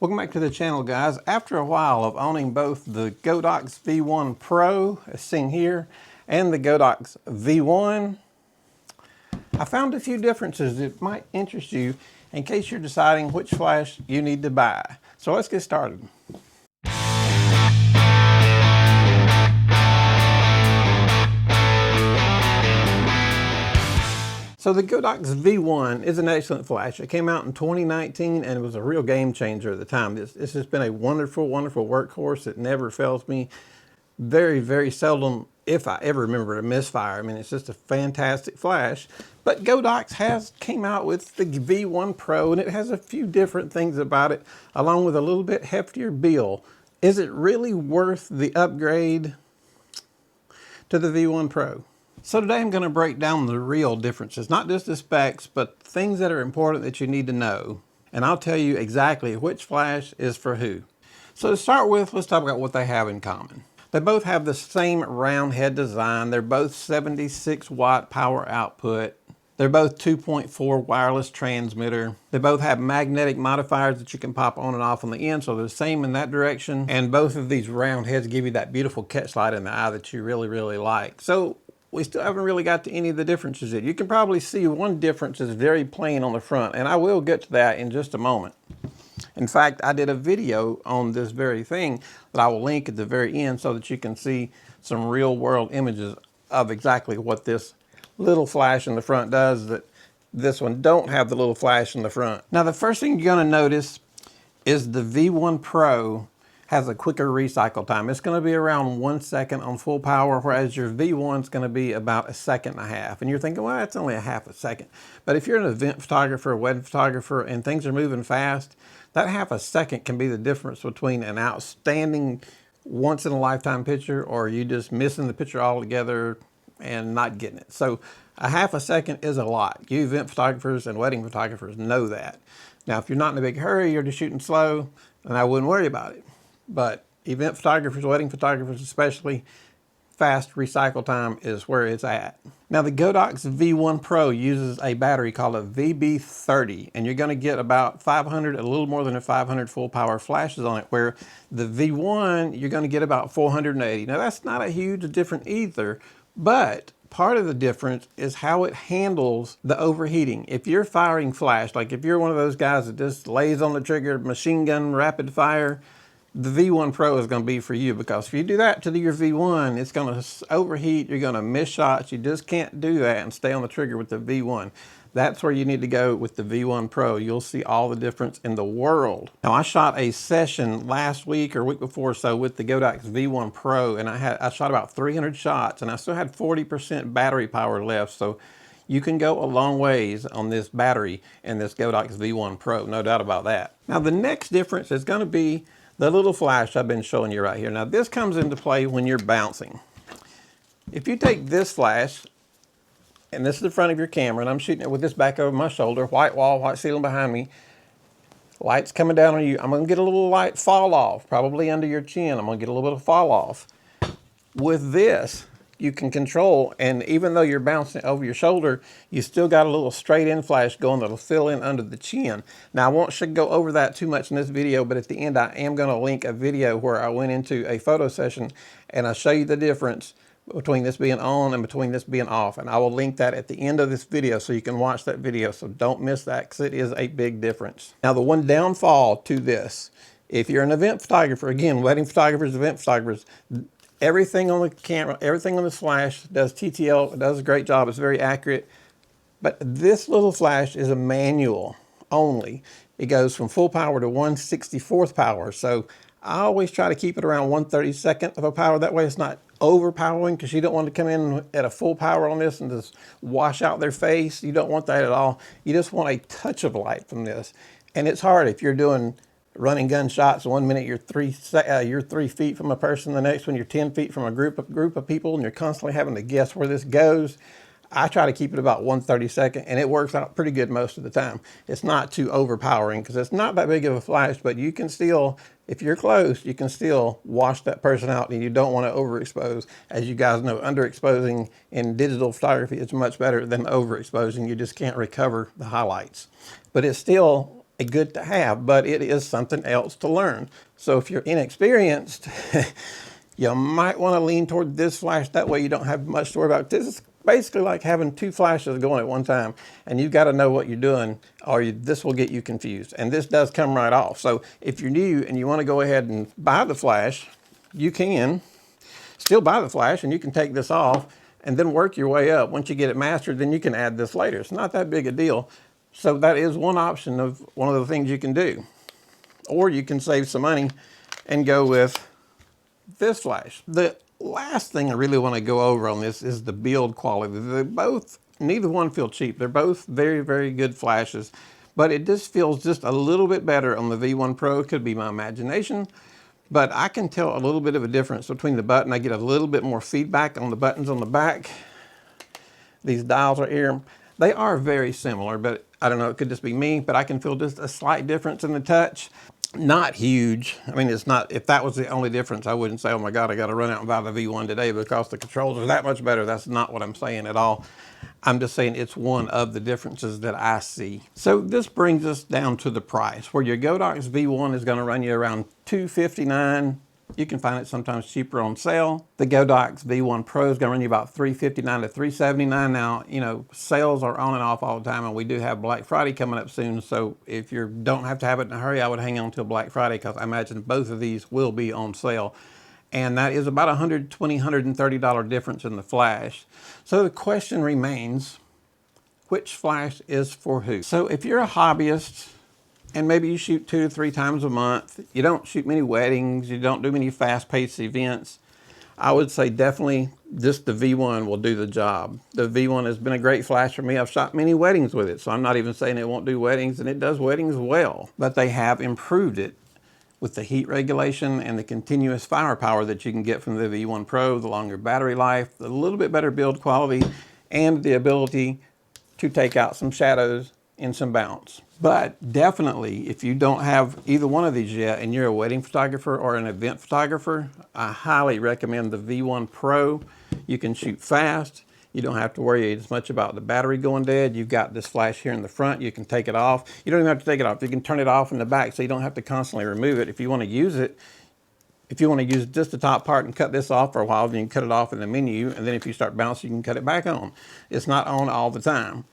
Welcome back to the channel, guys. After a while of owning both the Godox V1 Pro, as seen here, and the Godox V1, I found a few differences that might interest you in case you're deciding which flash you need to buy. So let's get started. So the Godox V1 is an excellent flash. It came out in 2019 and it was a real game changer at the time. This has been a wonderful, wonderful workhorse. It never fails me. Very, very seldom, if I ever remember, a misfire. I mean, it's just a fantastic flash. But Godox came out with the V1 Pro, and it has a few different things about it, along with a little bit heftier bill. Is it really worth the upgrade to the V1 Pro? So today I'm going to break down the real differences, not just the specs, but things that are important that you need to know. And I'll tell you exactly which flash is for who. So to start with, let's talk about what they have in common. They both have the same round head design. They're both 76 watt power output. They're both 2.4 wireless transmitter. They both have magnetic modifiers that you can pop on and off on the end, so they're the same in that direction. And both of these round heads give you that beautiful catch light in the eye that you really, really like. So we still haven't really got to any of the differences yet. You can probably see one difference is very plain on the front, and I will get to that in just a moment. In fact, I did a video on this very thing that I will link at the very end so that you can see some real world images of exactly what this little flash in the front does that this one don't have the little flash in the front. Now, the first thing you're going to notice is the V1 Pro has a quicker recycle time. It's going to be around 1 second on full power, whereas your V1 is going to be about 1.5 seconds. And you're thinking, well, that's only 0.5 second. But if you're an event photographer, a wedding photographer, and things are moving fast, that 0.5 second can be the difference between an outstanding once-in-a-lifetime picture or you just missing the picture altogether and not getting it. So 0.5 second is a lot. You event photographers and wedding photographers know that. Now, if you're not in a big hurry, you're just shooting slow, then I wouldn't worry about it. But event photographers, wedding photographers especially, fast recycle time is where it's at. Now the Godox V1 Pro uses a battery called a VB30, and you're going to get about 500, a little more than 500 full power flashes on it, where the V1, you're going to get about 480. Now that's not a huge difference either, but part of the difference is how it handles the overheating. If you're firing flash, like if you're one of those guys that just lays on the trigger, machine gun, rapid fire, the V1 Pro is going to be for you, because if you do that to your V1, it's going to overheat, you're going to miss shots. You just can't do that and stay on the trigger with the V1. That's where you need to go with the V1 Pro. You'll see all the difference in the world. Now, I shot a session last week or week before so with the Godox V1 Pro, and I shot about 300 shots, and I still had 40% battery power left. So you can go a long ways on this battery and this Godox V1 Pro, no doubt about that. Now, the next difference is going to be the little flash I've been showing you right here. Now this comes into play when you're bouncing. If you take this flash, and this is the front of your camera, and I'm shooting it with this back over my shoulder, white wall, white ceiling behind me, light's coming down on you. I'm gonna get a little light fall off, probably under your chin. I'm gonna get a little bit of fall off. With this, you can control, and even though you're bouncing over your shoulder, you still got a little straight in flash going that'll fill in under the chin. Now I won't go over that too much in this video, but at the end I am going to link a video where I went into a photo session and I show you the difference between this being on and between this being off, and I will link that at the end of this video so you can watch that video. So don't miss that, because it is a big difference. Now the one downfall to this, if you're an event photographer, again, wedding photographers, event photographers, everything on the camera, everything on this flash does TTL, it does a great job, it's very accurate. But this little flash is a manual only. It goes from full power to 1/64th power. So I always try to keep it around 1/32nd of a power. That way it's not overpowering, because you don't want to come in at a full power on this and just wash out their face. You don't want that at all. You just want a touch of light from this. And it's hard if you're doing running gun shots. 1 minute you're 3 feet from a person, the next one you're 10 feet from a group of people, and you're constantly having to guess where this goes. I try to keep it about 1/32nd, and it works out pretty good most of the time. It's not too overpowering because it's not that big of a flash, but you can still, if you're close, you can still wash that person out, and you don't want to overexpose. As you guys know, underexposing in digital photography is much better than overexposing. You just can't recover the highlights. But it's still a good to have, but it is something else to learn. So if you're inexperienced, you might want to lean toward this flash. That way you don't have much to worry about. This is basically like having two flashes going at one time, and you've got to know what you're doing, or this will get you confused. And this does come right off. So if you're new and you want to go ahead and buy the flash, you can still buy the flash, and you can take this off and then work your way up. Once you get it mastered, then you can add this later. It's not that big a deal. So that is one option of one of the things you can do. Or you can save some money and go with this flash. The last thing I really want to go over on this is the build quality. They both, neither one feel cheap. They're both very, very good flashes, but it just feels just a little bit better on the V1 Pro. It could be my imagination, but I can tell a little bit of a difference between the button. I get a little bit more feedback on the buttons on the back. These dials are here. They are very similar, but I don't know, it could just be me, but I can feel just a slight difference in the touch. Not huge. I mean, it's not, if that was the only difference, I wouldn't say, oh my God, I got to run out and buy the V1 today because the controls are that much better. That's not what I'm saying at all. I'm just saying it's one of the differences that I see. So this brings us down to the price, where your Godox V1 is going to run you around $259. You can find it sometimes cheaper on sale. The Godox V1 Pro is going to run you about $359 to $379. Now, you know, sales are on and off all the time, and we do have Black Friday coming up soon. So if you don't have to have it in a hurry, I would hang on till Black Friday, because I imagine both of these will be on sale. And that is about $120, $130 difference in the flash. So the question remains, which flash is for who? So if you're a hobbyist, and maybe you shoot 2 to 3 times a month, you don't shoot many weddings, you don't do many fast-paced events, I would say definitely just the V1 will do the job. The V1 has been a great flash for me. I've shot many weddings with it, so I'm not even saying it won't do weddings, and it does weddings well. But they have improved it with the heat regulation and the continuous firepower that you can get from the V1 Pro, the longer battery life, the little bit better build quality, and the ability to take out some shadows and some bounce. But definitely, if you don't have either one of these yet and you're a wedding photographer or an event photographer, I highly recommend the V1 Pro. You can shoot fast. You don't have to worry as much about the battery going dead. You've got this flash here in the front. You can take it off. You don't even have to take it off. You can turn it off in the back, so you don't have to constantly remove it. If you want to use it, if you want to use just the top part and cut this off for a while, then you can cut it off in the menu, and then if you start bouncing, you can cut it back on. It's not on all the time,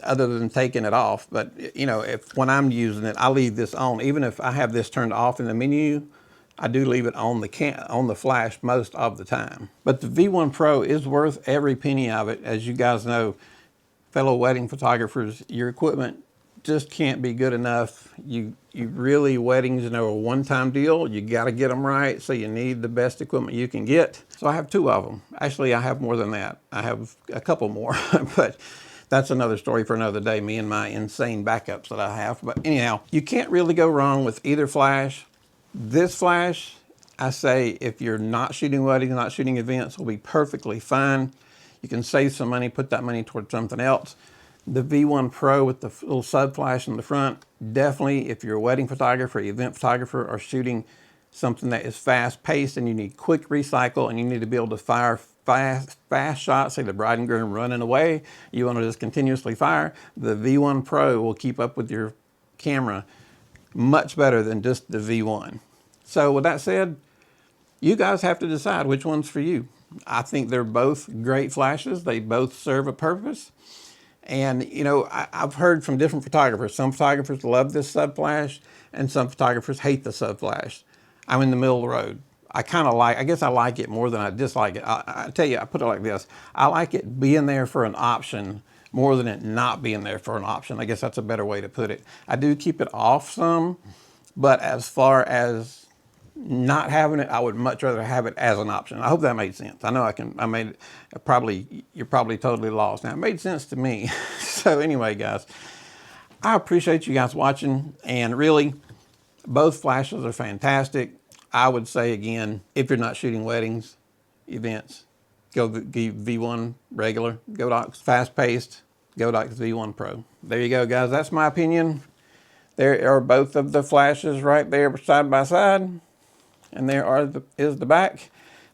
other than taking it off. But you know, when I'm using it, I leave this on. Even if I have this turned off in the menu, I do leave it on the flash most of the time. But the V1 Pro is worth every penny of it. As you guys know, fellow wedding photographers, your equipment just can't be good enough. You really, weddings, you know, a one-time deal. You got to get them right, so you need the best equipment you can get. So I have 2 of them. Actually, I have more than that. I have a couple more, but that's another story for another day, me and my insane backups that I have. But anyhow, you can't really go wrong with either flash. This flash, I say, if you're not shooting weddings, not shooting events, will be perfectly fine. You can save some money, put that money towards something else. The V1 Pro with the little sub flash in the front, definitely if you're a wedding photographer, event photographer, or shooting something that is fast paced and you need quick recycle and you need to be able to fire fast shots, say the bride and groom running away, you want to just continuously fire, the V1 Pro will keep up with your camera much better than just the V1. So with that said, you guys have to decide which one's for you. I think they're both great flashes. They both serve a purpose. And you know, I've heard from different photographers. Some photographers love this sub flash and some photographers hate the sub flash. I'm in the middle of the road. I guess I like it more than I dislike it. I tell you, I put it like this. I like it being there for an option more than it not being there for an option. I guess that's a better way to put it. I do keep it off some, but as far as not having it, I would much rather have it as an option. I hope that made sense. I know you're probably totally lost. Now, it made sense to me. So anyway, guys, I appreciate you guys watching, and really, both flashes are fantastic. I would say again, if you're not shooting weddings, events, go the V1 regular, Godox fast-paced, Godox V1 Pro. There you go, guys. That's my opinion. There are both of the flashes right there side by side. And there is the back.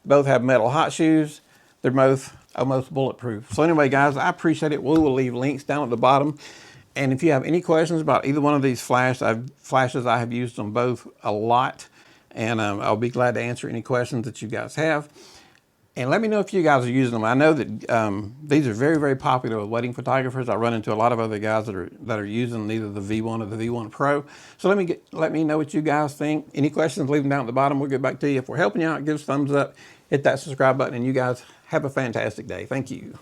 Both have metal hot shoes. They're both almost bulletproof. So anyway, guys, I appreciate it. We will leave links down at the bottom. And if you have any questions about either one of these flashes, I have used them both a lot, and I'll be glad to answer any questions that you guys have. And let me know if you guys are using them. I know that these are very, very popular with wedding photographers. I run into a lot of other guys that are using either the V1 or the V1 Pro. So let me know what you guys think. Any questions, leave them down at the bottom. We'll get back to you. If we're helping you out, give us a thumbs up, hit that subscribe button, and you guys have a fantastic day. Thank you.